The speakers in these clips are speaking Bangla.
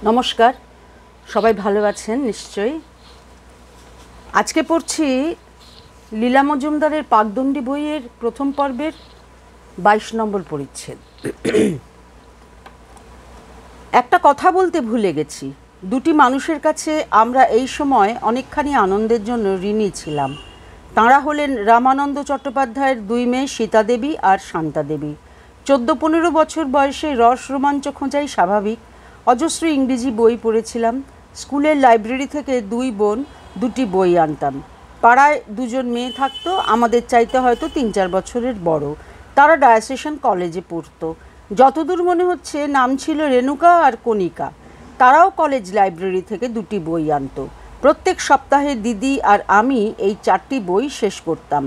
নমস্কার, সবাই ভালো আছেন নিশ্চয়ই। আজকে পড়ছি লীলা মজুমদারের পাকদণ্ডী বইয়ের প্রথম পর্বের 22 নম্বর পরিচ্ছেদ। একটা কথা বলতে ভুলে গেছি। দুটি মানুষের কাছে আমরা এই সময় অনেকখানি আনন্দের জন্য ঋণী ছিলাম। তাঁরা হলেন রামানন্দ চট্টোপাধ্যায়ের দুই মেয়ে সীতা দেবী আর শান্তা দেবী। 14-15 বছর বয়সে রস রোমাঞ্চ খোঁজাই স্বাভাবিক। অজস্র ইংরেজি বই পড়েছিলাম। স্কুলের লাইব্রেরি থেকে দুই বোন দুটি বই আনতাম। পাড়ায় দুজন মেয়ে থাকতো, আমাদের চাইতে হয়তো 3-4 বছরের বড়। তারা ডায়াসেশন কলেজে পড়তো। যতদূর মনে হচ্ছে নাম ছিল রেণুকা আর কণিকা। তারাও কলেজ লাইব্রেরি থেকে দুটি বই আনতো। প্রত্যেক সপ্তাহে দিদি আর আমি এই 4টি বই শেষ করতাম।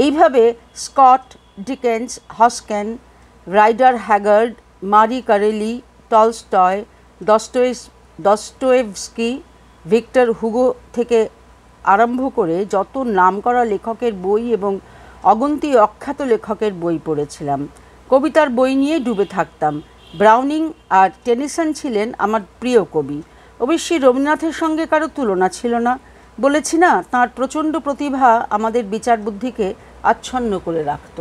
এইভাবে স্কট, ডিকেন্স, হস্কেন, রাইডার হ্যাগার্ড, মারি Kareli, Tolstoy, Dostoevsky, Victor Hugo থেকে আরম্ভ করে যত নামকরা লেখকের বই এবং অগুন্তি অখ্যাত লেখকের বই পড়েছিলাম। কবিতার বই নিয়ে ডুবে থাকতাম। ব্রাউনিং আর টেনিসন ছিলেন আমার প্রিয় কবি। অবশ্যই রবীন্দ্রনাথের সঙ্গে কারো তুলনা ছিল না। বলেছি না, তাঁর প্রচণ্ড প্রতিভা আমাদের বিচার বুদ্ধিকে আচ্ছন্ন করে রাখত।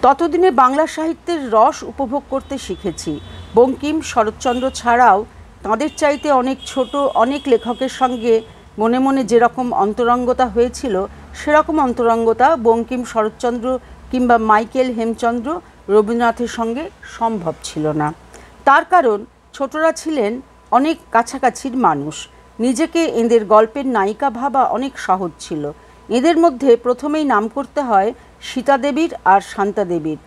ততদিনে বাংলা সাহিত্যের রস উপভোগ করতে শিখেছি। বঙ্কিম, শরৎচন্দ্র ছাড়াও তাঁদের চাইতে অনেক ছোট অনেক লেখকের সঙ্গে মনে মনে যেরকম অন্তরঙ্গতা হয়েছিল, সেরকম অন্তরঙ্গতা বঙ্কিম, শরৎচন্দ্র কিংবা মাইকেল হেমচন্দ্র, রবীন্দ্রনাথের সঙ্গে সম্ভব ছিল না। তার কারণ ছোটরা ছিলেন অনেক কাছাকাছির মানুষ। নিজেকে এদের গল্পের নায়িকা ভাবা অনেক সহজ ছিল। এদের মধ্যে প্রথমেই নাম করতে হয় সীতা দেবীর আর শান্তা দেবীর,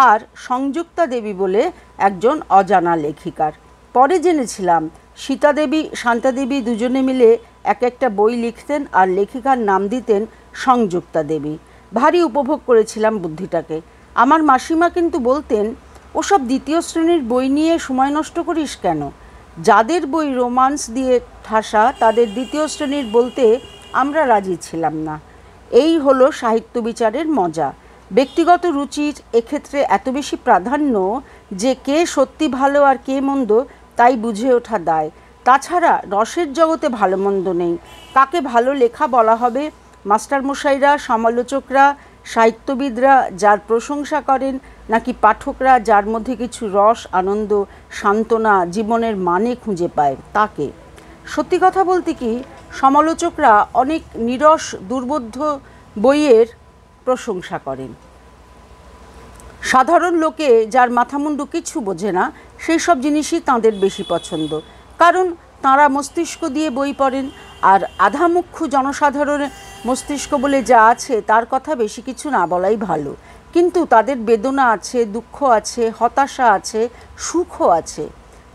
আর সংযুক্তা দেবী বলে একজন অজানা লেখিকার। পরে জেনেছিলাম সীতা দেবী, শান্তা দেবী দুজনে মিলে এক একটা বই লিখতেন আর লেখিকার নাম দিতেন সংযুক্তা দেবী। ভারী উপভোগ করেছিলাম বুদ্ধিটাকে। আমার মাসিমা কিন্তু বলতেন, ওসব দ্বিতীয় শ্রেণীর বই নিয়ে সময় নষ্ট করিস কেন? যাদের বই রোমান্স দিয়ে ঠাসা তাদের দ্বিতীয় শ্রেণীর বলতে আমরা রাজি ছিলাম না। এই হলো সাহিত্য বিচারের মজা। ব্যক্তিগত রুচির এক্ষেত্রে এত বেশি প্রাধান্য যে কে সত্যি ভালো আর কে মন্দ তাই বুঝে ওঠা দায়। তাছাড়া রসের জগতে ভালো মন্দ নেই। কাকে ভালো লেখা বলা হবে? মাস্টারমশাইরা, সমালোচকরা, সাহিত্যবিদরা যার প্রশংসা করেন, নাকি পাঠকরা যার মধ্যে কিছু রস, আনন্দ, সান্ত্বনা, জীবনের মানে খুঁজে পায় তাকে? সত্যি কথা বলতে কি, সমালোচকরা অনেক নিরস দুর্বোধ্য বইয়ের প্রশংসা করেন। সাধারণ লোকে যার মাথামুন্ডু কিছু বোঝে না, সেই সব জিনিসই তাঁদের বেশি পছন্দ। কারণ তাঁরা মস্তিষ্ক দিয়ে বই পড়েন, আর আধামুখ্য জনসাধারণের মস্তিষ্ক বলে যা আছে তার কথা বেশি কিছু না বলাই ভালো। কিন্তু তাদের বেদনা আছে, দুঃখ আছে, হতাশা আছে, সুখও আছে।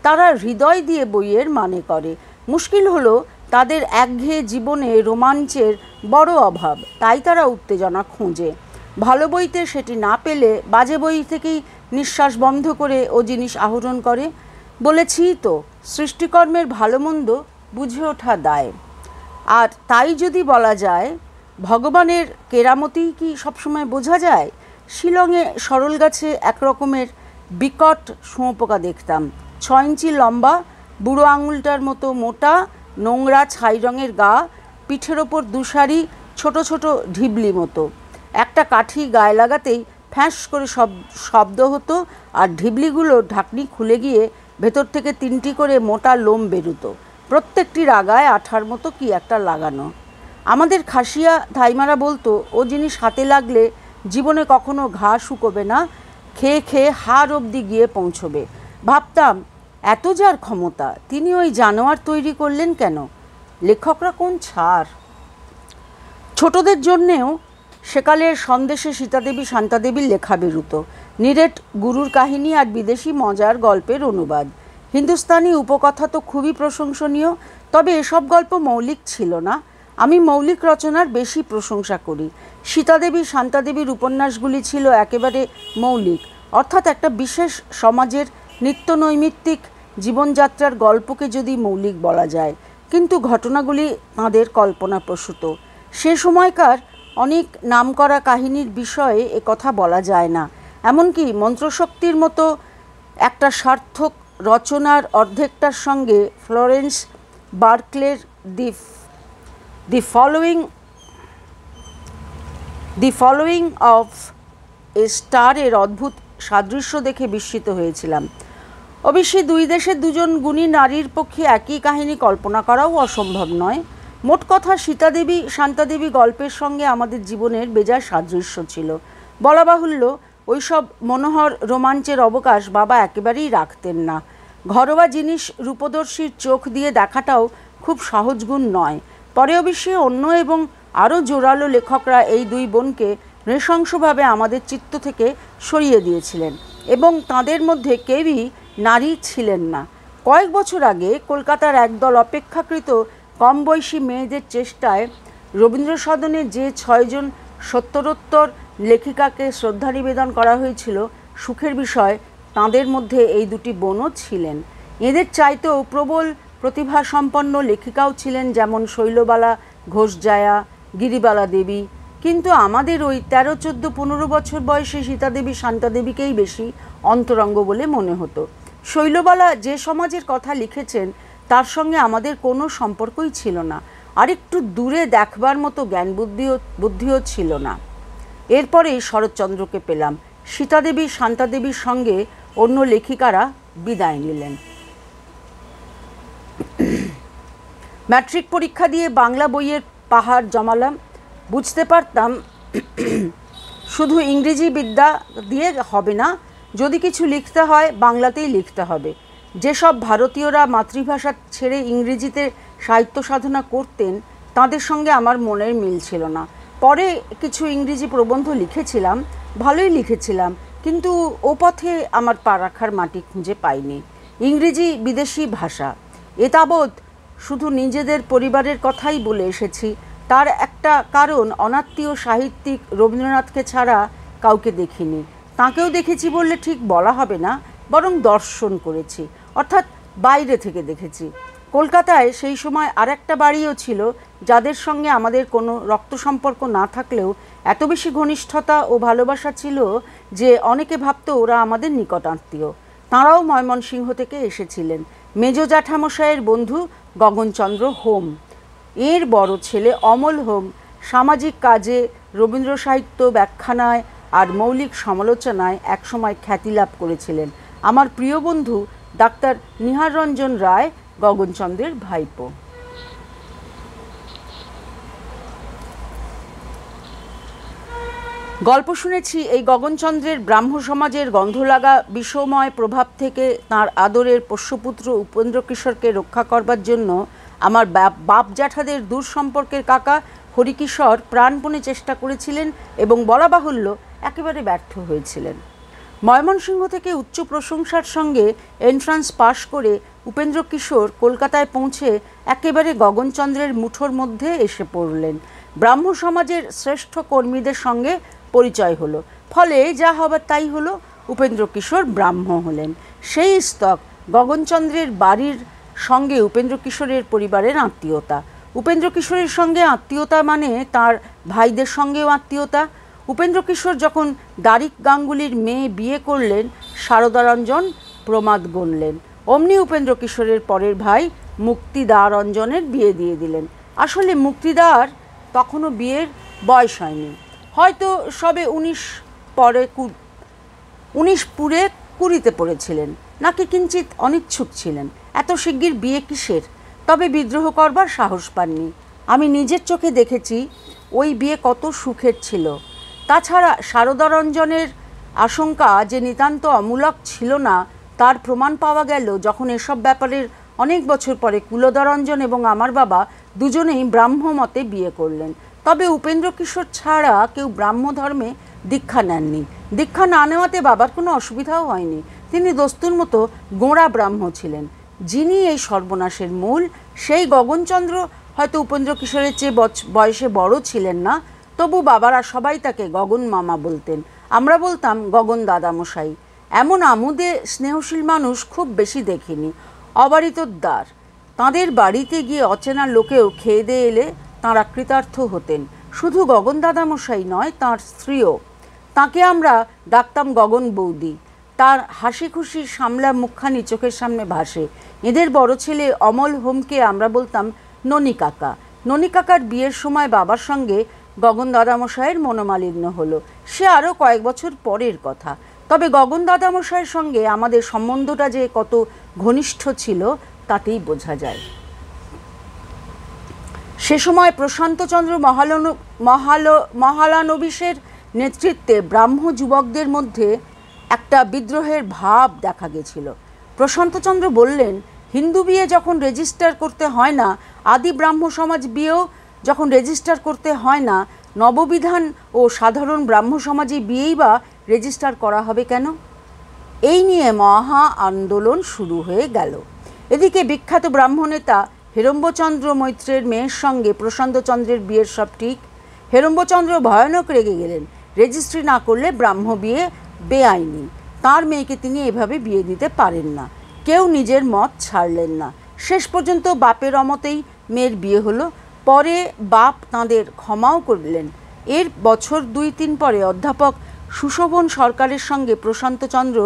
তারা হৃদয় দিয়ে বইয়ের মানে করে। মুশকিল হলো তাদের একঘেয়ে জীবনে রোমাঞ্চের বড় অভাব, তাই তারা উত্তেজনা খোঁজে। ভালো বইতে সেটি না পেলে বাজে বই থেকেই নিঃশ্বাস বন্ধ করে ও জিনিস আহরণ করে। বলেছি তো, সৃষ্টিকর্মের ভালো মন্দ বুঝে ওঠা দায়। আর তাই যদি বলা যায়, ভগবানের কেরামতি কি সবসময় বোঝা যায়? শিলংয়ে সরল গাছে এক রকমের বিকট শুঁয়োপোকা দেখতাম। 6 ইঞ্চি লম্বা, বুড়ো আঙুলটার মতো মোটা, নোংরা ছাই রঙের গা, পিঠের ওপর দুসারি ছোট ছোট ঢিবলি মতো। একটা কাঠি গায়ে লাগাতেই ফ্যাঁস করে শব্দ হতো, আর ঢিবলিগুলো ঢাকনি খুলে গিয়ে ভেতর থেকে 3টি করে মোটা লোম বেরুতো। প্রত্যেকটির আগায় আঠার মতো কি একটা লাগানো। আমাদের খাসিয়া ধাইমারা বলতো, ও জিনিস হাতে লাগলে জীবনে কখনো ঘা শুকোবে না, খেয়ে খেয়ে হাড় অবধি গিয়ে পৌঁছবে। ভাবতাম, এত যার ক্ষমতা, তিনি ওই জানোয়ার তৈরি করলেন কেন? লেখকরা কোন ছাড়! ছোটদের জন্যেও সেকালের সন্দেশে সীতাদেবী, শান্তাদেবীর লেখা বেরুতো। নিরেট গুরুর কাহিনী আর বিদেশি মজার গল্পের অনুবাদ। হিন্দুস্তানি উপকথা তো খুবই প্রশংসনীয়, তবে এসব গল্প মৌলিক ছিল না। আমি মৌলিক রচনার বেশি প্রশংসা করি। সীতাদেবী, শান্তাদেবীর উপন্যাসগুলি ছিল একেবারে মৌলিক, অর্থাৎ একটা বিশেষ সমাজের নিত্যনৈমিত্তিক জীবনযাত্রার গল্পকে যদি মৌলিক বলা যায়। কিন্তু ঘটনাগুলি তাঁদের কল্পনাপ্রসূত। সে সময়কার অনেক নামকরা কাহিনীর বিষয়ে কথা বলা যায় না। এমনকি মন্ত্রশক্তির মতো একটা সার্থক রচনার অর্ধেকটার সঙ্গে ফ্লোরেন্স বার্কলের দি ফলোয়িং অফ এ স্টারের অদ্ভুত সাদৃশ্য দেখে বিস্মিত হয়েছিলাম। অবশ্যই দুই দেশের দুজন গুণী নারীর পক্ষে একই কাহিনী কল্পনা করাও অসম্ভব নয়। মোট কথা সীতাদেবী শান্তাদেবী গল্পের সঙ্গে আমাদের জীবনের বেজায় সাদৃশ্য ছিল। বলা বাহুল্য, ওইসব মনোহর রোমাঞ্চের অবকাশ বাবা একেবারেই রাখতেন না। ঘরোয়া জিনিস রূপদর্শীর চোখ দিয়ে দেখাটাও খুব সহজ গুণ নয়। পরে অবশ্যই অন্য এবং আরও জোরালো লেখকরা এই দুই বোনকে নৃশংসভাবে আমাদের চিত্ত থেকে সরিয়ে দিয়েছিলেন এবং তাদের মধ্যে কেউই নারী ছিলেন না। কয়েক বছর আগে কলকাতার একদল অপেক্ষাকৃত কম বয়সী মেয়েদের চেষ্টায় রবীন্দ্রসদনে যে 6 জন সত্তরোত্তর লেখিকাকে শ্রদ্ধা নিবেদন করা হয়েছিল, সুখের বিষয় তাঁদের মধ্যে এই দুটি বোনও ছিলেন। এদের চাইতেও প্রবল প্রতিভাসম্পন্ন লেখিকাও ছিলেন, যেমন শৈলবালা ঘোষজায়া, গিরিবালা দেবী। কিন্তু আমাদের ওই 13, 14, 15 বছর বয়সে সীতাদেবী শান্তাদেবীকেই বেশি অন্তরঙ্গ বলে মনে হতো। শৈলবালা যে সমাজের কথা লিখেছেন তার সঙ্গে আমাদের কোনো সম্পর্কই ছিল না, আর একটু দূরে দেখবার মতো জ্ঞান বুদ্ধিও ছিল না। এরপরেই শরৎচন্দ্রকে পেলাম। সীতাদেবী শান্তাদেবীর সঙ্গে অন্য লেখিকারা বিদায় নিলেন। ম্যাট্রিক পরীক্ষা দিয়ে বাংলা বইয়ের পাহাড় জমালাম। বুঝতে পারতাম শুধু ইংরেজি বিদ্যা দিয়ে হবে না, যদি কিছু লিখতে হয় বাংলাতেই লিখতে হবে। যেসব ভারতীয়রা মাতৃভাষা ছেড়ে ইংরেজিতে সাহিত্য সাধনা করতেন তাদের সঙ্গে আমার মনের মিল ছিল না। পরে কিছু ইংরেজি প্রবন্ধ লিখেছিলাম, ভালোই লিখেছিলাম, কিন্তু ও পথে আমার পা রাখার মাটি খুঁজে পাইনি। ইংরেজি বিদেশি ভাষা, এ তাবৎ শুধু নিজেদের পরিবারের কথাই বলে এসেছি। তার একটা কারণ, অনাত্মীয় সাহিত্যিক রবীন্দ্রনাথকে ছাড়া কাউকে দেখিনি। তাঁকেও দেখেছি বললে ঠিক বলা হবে না, বরং দর্শন করেছি, অর্থাৎ বাইরে থেকে দেখেছি। কলকাতায় সেই সময় আর একটা বাড়িও ছিল যাদের সঙ্গে আমাদের কোনো রক্ত সম্পর্ক না থাকলেও এত বেশি ঘনিষ্ঠতা ও ভালোবাসা ছিল যে অনেকে ভাবত ওরা আমাদের নিকটাত্মীয়। তাঁরাও ময়মনসিংহ থেকে এসেছিলেন। মেজ জ্যাঠামশাইয়ের বন্ধু গগনচন্দ্র হোম, এর বড় ছেলে অমল হোম সামাজিক কাজে, রবীন্দ্র সাহিত্য ব্যাখ্যানায় আর মৌলিক সমালোচনায় একসময় খ্যাতি লাভ করেছিলেন। আমার প্রিয় বন্ধু ডাক্তার নিহার রঞ্জন রায় গগনচন্দ্রের ভাইপো। গল্প শুনেছি এই গগনচন্দ্রের ব্রাহ্ম সমাজের গন্ধলাগা বিষময় প্রভাব থেকে তাঁর আদরের পোষ্যপুত্র উপেন্দ্রকিশোরকে রক্ষা করবার জন্য আমার বাপ জ্যাঠাদের দূর সম্পর্কের কাকা হরিকিশোর প্রাণপণে চেষ্টা করেছিলেন এবং বলা বাহুল্য একেবারে ব্যর্থ হয়েছিলেন। ময়মনসিংহ থেকে উচ্চ প্রশংসার সঙ্গে এন্ট্রান্স পাশ করে উপেন্দ্রকিশোর কলকাতায় পৌঁছে একেবারে গগনচন্দ্রের মুঠোর মধ্যে এসে পড়লেন। ব্রাহ্ম সমাজের শ্রেষ্ঠ কর্মীদের সঙ্গে পরিচয় হলো, ফলে যা হবার তাই হলো, উপেন্দ্রকিশোর ব্রাহ্ম হলেন। সেই স্তক গগনচন্দ্রের বাড়ির সঙ্গে উপেন্দ্রকিশোরের পরিবারের আত্মীয়তা। উপেন্দ্রকিশোরের সঙ্গে আত্মীয়তা মানে তার ভাইদের সঙ্গেও আত্মীয়তা। উপেন্দ্রকিশোর যখন দারিক গাঙ্গুলির মেয়ে বিয়ে করলেন, শারদারঞ্জন প্রমাদ গণলেন। অমনি উপেন্দ্রকিশোরের পরের ভাই মুক্তিদারঞ্জনের বিয়ে দিয়ে দিলেন। আসলে মুক্তিদার তখনও বিয়ের বয়স হয়নি, হয়তো সবে 19 পুরে 20 পড়েছিলেন, নাকি কিঞ্চিত অনিচ্ছুক ছিলেন। এত শিগগির বিয়ে কিসের? তবে বিদ্রোহ করবার সাহস পাননি। আমি নিজের চোখে দেখেছি ওই বিয়ে কত সুখের ছিল। তাছাড়া শারদারঞ্জনের আশঙ্কা যে নিতান্ত অমূলক ছিল না তার প্রমাণ পাওয়া গেল যখন এসব ব্যাপারের অনেক বছর পরে কুলদারঞ্জন এবং আমার বাবা দুজনেই ব্রাহ্ম মতে বিয়ে করলেন। তবে উপেন্দ্রকিশোর ছাড়া কেউ ব্রাহ্ম ধর্মে দীক্ষা নেননি। দীক্ষা না নেওয়াতে বাবার কোনো অসুবিধাও হয়নি। তিনি দস্তুর মতো গোঁড়া ব্রাহ্ম ছিলেন। যিনি এই সর্বনাশের মূল, সেই গগনচন্দ্র হয়তো উপেন্দ্রকিশোরের চেয়ে বয়সে বড় ছিলেন না, তবু বাবারা সবাই তাকে গগন মামা বলতেন। আমরা বলতাম গগন দাদামশাই। এমন আমোদে স্নেহশীল মানুষ খুব বেশি দেখিনি। অবারিতোদ্দার, তাঁদের বাড়িতে গিয়ে অচেনা লোকেও খেয়ে দিয়ে এলে তাঁরা কৃতার্থ হতেন। শুধু গগন দাদামশাই নয়, তাঁর স্ত্রীও। তাঁকে আমরা ডাকতাম গগন বৌদি। তার হাসি খুশি সামলা মুখখানি চোখের সামনে ভাসে। এদের বড় ছেলে অমল হোমকে আমরা বলতাম ননি কাকা। ননি কাকার বিয়ের সময় বাবার সঙ্গে গগন দাদামশাইয়ের মনোমালিন্য হলো। সে আরও কয়েক বছর পরের কথা। তবে গগন দাদামশাইয়ের সঙ্গে আমাদের সম্বন্ধটা যে কত ঘনিষ্ঠ ছিল তাতেই বোঝা যায়। সে সময় প্রশান্তচন্দ্র মহালানবিশের নেতৃত্বে ব্রাহ্ম যুবকদের মধ্যে একটা বিদ্রোহের ভাব দেখা গেছিল। প্রশান্তচন্দ্র বললেন, হিন্দু বিয়ে যখন রেজিস্টার করতে হয় না, আদি ব্রাহ্ম সমাজ বিয়েও যখন রেজিস্টার করতে হয় না, নববিধান ও সাধারণ ব্রাহ্ম সমাজে বিয়েই বা রেজিস্টার করা হবে কেন? এই নিয়ে মহা আন্দোলন শুরু হয়ে গেল। এদিকে বিখ্যাত ব্রাহ্ম নেতা হেরম্বচন্দ্র মৈত্রের মেয়ের সঙ্গে প্রশান্তচন্দ্রের বিয়ের সব ঠিক। হেরম্বচন্দ্র ভয়ানক রেগে গেলেন। রেজিস্ট্রি না করলে ব্রাহ্ম বিয়ে বেআইনি। তার মেয়েকে তিনি এভাবে বিয়ে দিতে পারেন না। কেউ নিজের মত ছাড়লেন না। শেষ পর্যন্ত বাপের অমতেই মেয়ের বিয়ে হলো। পরে বাপ তাঁদের ক্ষমাও করলেন। এর বছর 2-3 পরে অধ্যাপক সুশোভন সরকারের সঙ্গে প্রশান্তচন্দ্র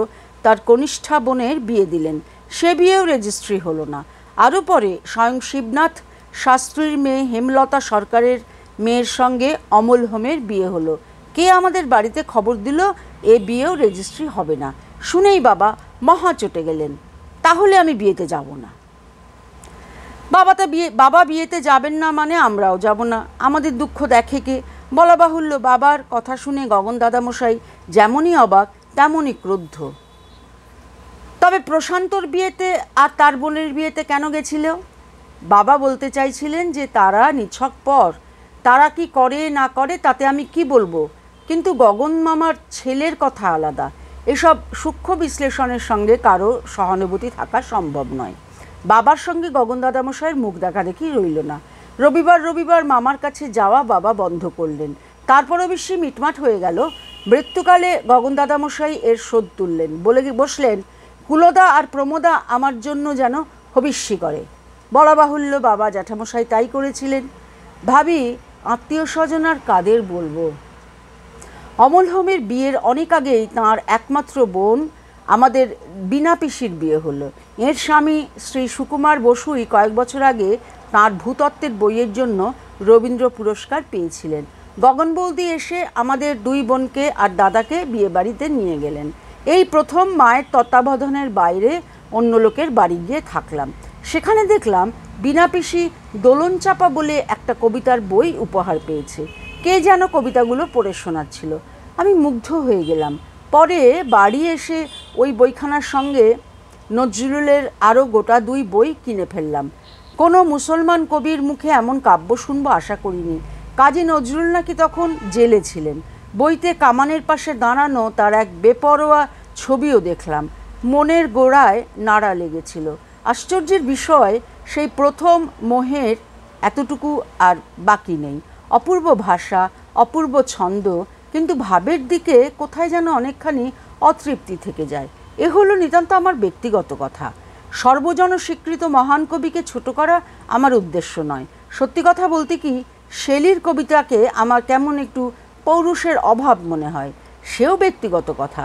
তার কনিষ্ঠা বোনের বিয়ে দিলেন। সে বিয়েও রেজিস্ট্রি হলো না। আরও পরে স্বয়ং শিবনাথ শাস্ত্রীর মেয়ে হেমলতা সরকারের মেয়ের সঙ্গে অমল হোমের বিয়ে হলো। কে আমাদের বাড়িতে খবর দিল এ বিয়েও রেজিস্ট্রি হবে না। শুনেই বাবা মহা চটে গেলেন। তাহলে আমি বিয়েতে যাব না। বাবা বিয়েতে যাবেন না মানে আমরাও যাব না। আমাদের দুঃখ দেখে কে? বলা বাহুল্য, বাবার কথা শুনে গগন দাদামশাই যেমনই অবাক তেমনই ক্রুদ্ধ। তবে প্রশান্তর বিয়েতে আর তার বোনের বিয়েতে কেন গেছিল? বাবা বলতে চাইছিলেন যে তারা নিছক পর, তারা কি করে না করে তাতে আমি কি বলবো, কিন্তু গগন মামার ছেলের কথা আলাদা। এসব সূক্ষ্ম বিশ্লেষণের সঙ্গে কারো সহানুভূতি থাকা সম্ভব নয়। বাবার সঙ্গে গগন দাদামশাইয়ের মুখ দেখা দেখি রইল না। রবিবার মামার কাছে যাওয়া বাবা বন্ধ করলেন। তারপরও বেশি মিটমাট হয়ে গেল। মৃত্যুকালে গগন দাদামশাই এর শোধ তুললেন। বলে বসলেন, কুলদা আর প্রমোদা আমার জন্য যেন হবিষ্যি করে। বলা বাহুল্য, বাবা জ্যাঠামশাই তাই করেছিলেন। ভাবি আত্মীয় স্বজন আর কাদের বলবো। অমল হোমের বিয়ের অনেক আগেই তাঁর একমাত্র বোন আমাদের বীণা পিসির বিয়ে হলো। এর স্বামী শ্রী সুকুমার বসুই কয়েক বছর আগে তাঁর ভূতত্ত্বের বইয়ের জন্য রবীন্দ্র পুরস্কার পেয়েছিলেন। গগন বৌদি এসে আমাদের 2 বোনকে আর দাদাকে বিয়ে বাড়িতে নিয়ে গেলেন। এই প্রথম মায়ের তত্ত্বাবধানের বাইরে অন্য লোকের বাড়ি গিয়ে থাকলাম। সেখানে দেখলাম বীণা পিসি দোলন চাপা বলে একটা কবিতার বই উপহার পেয়েছে। কে যেন কবিতাগুলো পড়ে শোনাচ্ছিল। আমি মুগ্ধ হয়ে গেলাম। পরে বাড়ি এসে ওই বইখানার সঙ্গে নজরুলের আরও গোটা 2 বই কিনে ফেললাম। কোনো মুসলমান কবির মুখে এমন কাব্য শুনবো আশা করিনি। কাজী নজরুল নাকি তখন জেলে ছিলেন। বইতে কামানের পাশে দাঁড়ানো তার এক বেপরোয়া ছবিও দেখলাম। মনের গোড়ায় নাড়া লেগেছিল। আশ্চর্যের বিষয়, সেই প্রথম মোহের এতটুকু আর বাকি নেই। অপূর্ব ভাষা, অপূর্ব ছন্দ, কিন্তু ভাবের দিকে কোথায় যেন অনেকখানি অতৃপ্তি থেকে যায়। এ হলো নিতান্ত আমার ব্যক্তিগত কথা। সর্বজন স্বীকৃত মহান কবিকে ছোট করা আমার উদ্দেশ্য নয়। সত্যি কথা বলতে কি, শেলির কবিতাকে আমার কেমন একটু পৌরুষের অভাব মনে হয়। সেও ব্যক্তিগত কথা।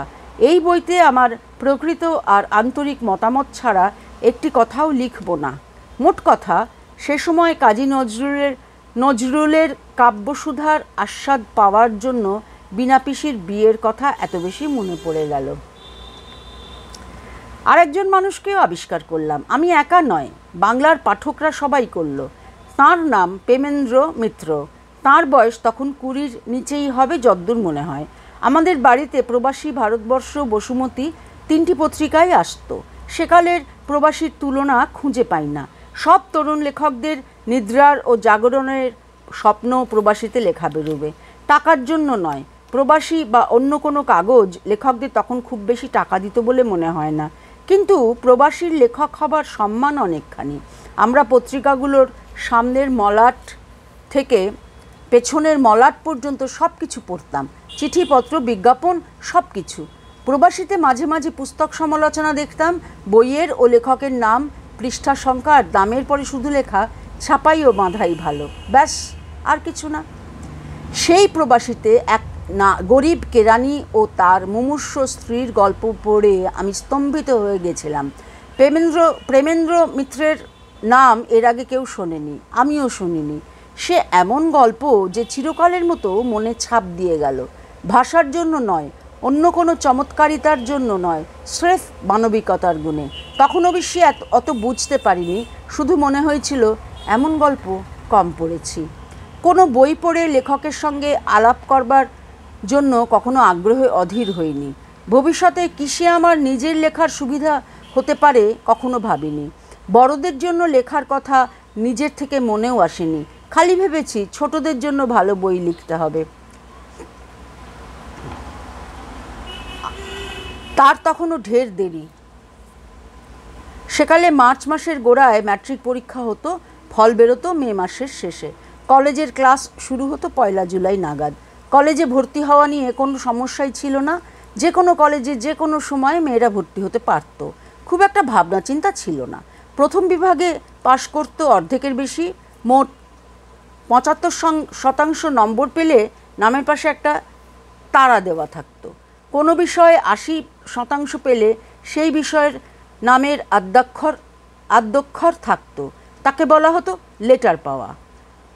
এই বইতে আমার প্রকৃত আর আন্তরিক মতামত ছাড়া একটি কথাও লিখব না। মোট কথা, সে সময় কাজী নজরুলের কাব্যসুধার আস্বাদ পাওয়ার জন্য বীণা পিসির বিয়ের কথা এত বেশি মনে পড়ে গেল। আরেকজন মানুষকেও আবিষ্কার করলাম। আমি একা নয়, বাংলার পাঠকরা সবাই করল। তাঁর নাম প্রেমেন্দ্র মিত্র। তাঁর বয়স তখন 20-র নিচেই হবে যদ্দূর মনে হয়। আমাদের বাড়িতে প্রবাসী ভারতবর্ষ, বসুমতী 3টি পত্রিকায় আসতো। সেকালের প্রবাসীর তুলনা খুঁজে পাই না। সব তরুণ লেখকদের নিদ্রার ও জাগরণের স্বপ্ন প্রবাসীতে লেখা বেরোবে। টাকার জন্য নয়। প্রবাসী বা অন্য কোনো কাগজ লেখকদের তখন খুব বেশি টাকা দিত বলে মনে হয় না। কিন্তু প্রবাসীর লেখক হবার সম্মান অনেকখানি। আমরা পত্রিকাগুলোর সামনের মলাট থেকে পেছনের মলাট পর্যন্ত সব কিছু পড়তাম। চিঠিপত্র, বিজ্ঞাপন, সব কিছু। প্রবাসীতে মাঝে মাঝে পুস্তক সমালোচনা দেখতাম। বইয়ের ও লেখকের নাম, পৃষ্ঠা সংখ্যা আর দামের পরে শুধু লেখা ছাপাই ও বাঁধাই ভালো, ব্যাস, আর কিছু না। সেই প্রবাসীতে এক না গরিব কেরানি ও তার মুমূর্ষ স্ত্রীর গল্প পড়ে আমি স্তম্ভিত হয়ে গেছিলাম। প্রেমেন্দ্র মিত্রের নাম এর আগে কেউ শোনেনি, আমিও শুনিনি। সে এমন গল্প যে চিরকালের মতো মনে ছাপ দিয়ে গেল। ভাষার জন্য নয়, অন্য কোনো চমৎকারিতার জন্য নয়, স্রেফ মানবিকতার গুণে। তখন অবশ্যই অত বুঝতে পারিনি, শুধু মনে হয়েছিল এমন গল্প কম পড়েছি। কোনো বই পড়ে লেখকের সঙ্গে আলাপ করবার জন্য কখনো আগ্রহে অধীর হইনি। ভবিষ্যতে কিসে আমার নিজের লেখার সুবিধা হতে পারে কখনো ভাবিনি। বড়দের জন্য লেখার কথা নিজের থেকে মনেও আসেনি, খালি ভেবেছি ছোটদের জন্য ভালো বই লিখতে হবে। তার তখনও ঢের দেরি। সেকালে মার্চ মাসের গোড়ায় ম্যাট্রিক পরীক্ষা হতো, ফল বেরোতো মে মাসের শেষে। কলেজের ক্লাস শুরু হতো 1 জুলাই নাগাদ। কলেজে ভর্তি হওয়া নিয়ে কোনো সমস্যাই ছিল না। যে কোনো কলেজে যে কোনো সময় মেয়েরা ভর্তি হতে পারত, খুব একটা ভাবনা চিন্তা ছিল না। প্রথম বিভাগে পাশ করতো অর্ধেকের বেশি। মোট 75% নম্বর পেলে নামের পাশে একটা তারা দেওয়া থাকতো। কোনো বিষয়ে 80% পেলে সেই বিষয়ের নামের আদ্যক্ষর থাকতো, তাকে বলা হতো লেটার পাওয়া।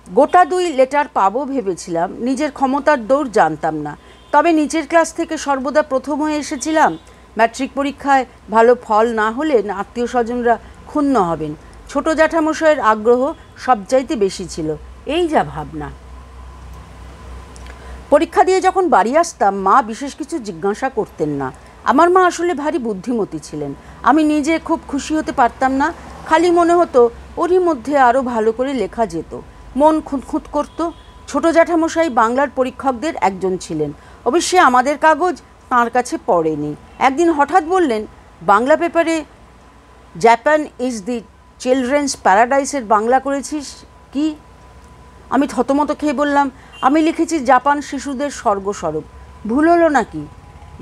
গোটা 2 লেটার পাবো ভেবেছিলাম, নিজের ক্ষমতার দৌড় জানতাম না। তবে নিচের ক্লাস থেকে সর্বদা প্রথম হয়ে এসেছিলাম। ম্যাট্রিক পরীক্ষায় ভালো ফল না হলে আত্মীয় স্বজনরা ক্ষুণ্ণ হবেন। ছোট জ্যাঠামশাইয়ের আগ্রহ সবচাইতে বেশি ছিল, এই যা ভাবনা। পরীক্ষা দিয়ে যখন বাড়ি আসতাম মা বিশেষ কিছু জিজ্ঞাসা করতেন না। আমার মা আসলে ভারী বুদ্ধিমতী ছিলেন। আমি নিজে খুব খুশি হতে পারতাম না, খালি মনে হতো ওরই মধ্যে আরও ভালো করে লেখা যেত। মন খুঁতখুঁত করতো। ছোট জ্যাঠামশাই বাংলার পরীক্ষকদের একজন ছিলেন। অবশ্যই আমাদের কাগজ তাঁর কাছে পড়েনি। একদিন হঠাৎ বললেন, বাংলা পেপারে জাপান ইজ দি চিলড্রেন্স প্যারাডাইসের বাংলা করেছিস কি? আমি থতমত খেয়ে বললাম, আমি লিখেছি জাপান শিশুদের স্বর্গস্বরূপ। ভুল হলো নাকি?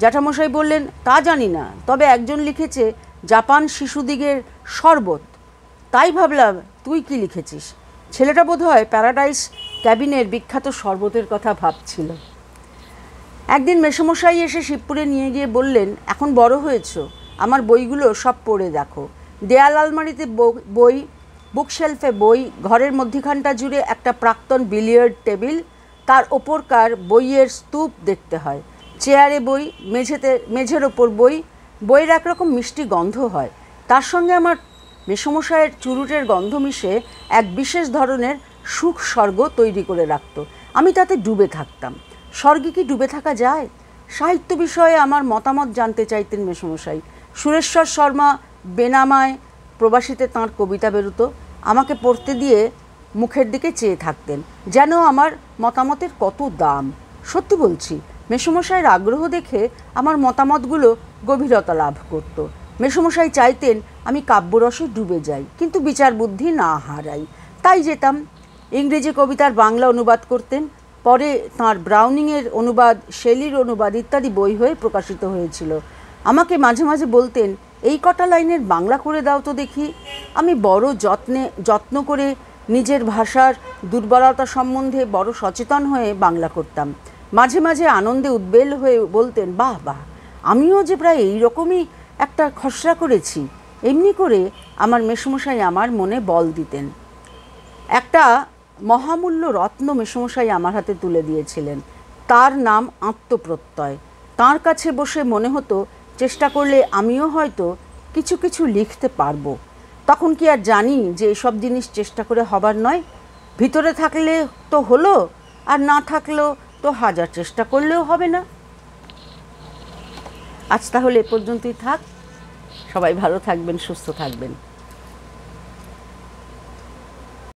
জ্যাঠামশাই বললেন, তা জানি না, তবে একজন লিখেছে জাপান শিশুদিগের শরবত। তাই ভাবলাম তুই কি লিখেছিস। ছেলেটা বোধহয় প্যারাডাইস ক্যাবিনের বিখ্যাত শরবতের কথা ভাবছিল। একদিন মেসোমশাই এসে শিবপুরে নিয়ে গিয়ে বললেন, এখন বড় হয়েছ, আমার বইগুলো সব পড়ে দেখো। দেয়াল আলমারিতে বই, বুকশেলফে বই, ঘরের মধ্যিখানটা জুড়ে একটা প্রাক্তন বিলিয়ার্ড টেবিল, তার ওপরকার বইয়ের স্তূপ দেখতে হয়। চেয়ারে বই, মেঝের ওপর বই। বইয়ের একরকম মিষ্টি গন্ধ হয়, তার সঙ্গে আমার মেসোমশাইয়ের চুরুটের গন্ধ মিশে এক বিশেষ ধরনের সুখ স্বর্গ তৈরি করে রাখত। আমি তাতে ডুবে থাকতাম। স্বর্গে কি ডুবে থাকা যায়? সাহিত্য বিষয়ে আমার মতামত জানতে চাইতেন মেসোমশাই। সুরেশ্বর শর্মা বেনামায় প্রবাসীতে তাঁর কবিতা বেরোতো, আমাকে পড়তে দিয়ে মুখের দিকে চেয়ে থাকতেন, যেন আমার মতামতের কত দাম। সত্যি বলছি, মেসোমশাইয়ের আগ্রহ দেখে আমার মতামতগুলো গভীরতা লাভ করত। মেসোমশাই চাইতেন আমি কাব্যরসে ডুবে যাই, কিন্তু বিচার বুদ্ধি না হারাই। তাই যেতাম। ইংরেজি কবিতার বাংলা অনুবাদ করতেন। পরে তাঁর ব্রাউনিংয়ের অনুবাদ, শেলির অনুবাদ ইত্যাদি বই হয়ে প্রকাশিত হয়েছিল। আমাকে মাঝে মাঝে বলতেন, এই কটা লাইনের বাংলা করে দাও তো দেখি। আমি বড় যত্ন করে নিজের ভাষার দুর্বলতা সম্বন্ধে বড় সচেতন হয়ে বাংলা করতাম। মাঝে মাঝে আনন্দে উদ্বেল হয়ে বলতেন, বাহ বাহ, আমিও যে প্রায় এই রকমই একটা খসড়া করেছি। এমনি করে আমার মেসোমশাই আমার মনে বল দিতেন। একটা মহামূল্য রত্ন মেসোমশাই আমার হাতে তুলে দিয়েছিলেন, তার নাম আত্মপ্রত্যয়। তাঁর কাছে বসে মনে হতো চেষ্টা করলে আমিও হয়তো কিছু কিছু লিখতে পারবো। তখন কি আর জানি যে এসব জিনিস চেষ্টা করে হবার নয়, ভিতরে থাকলে তো হলো, আর না থাকলেও তো 1000 চেষ্টা করলেও হবে না। আজ তাহলে এ পর্যন্তই থাক। সবাই ভালো থাকবেন, সুস্থ থাকবেন।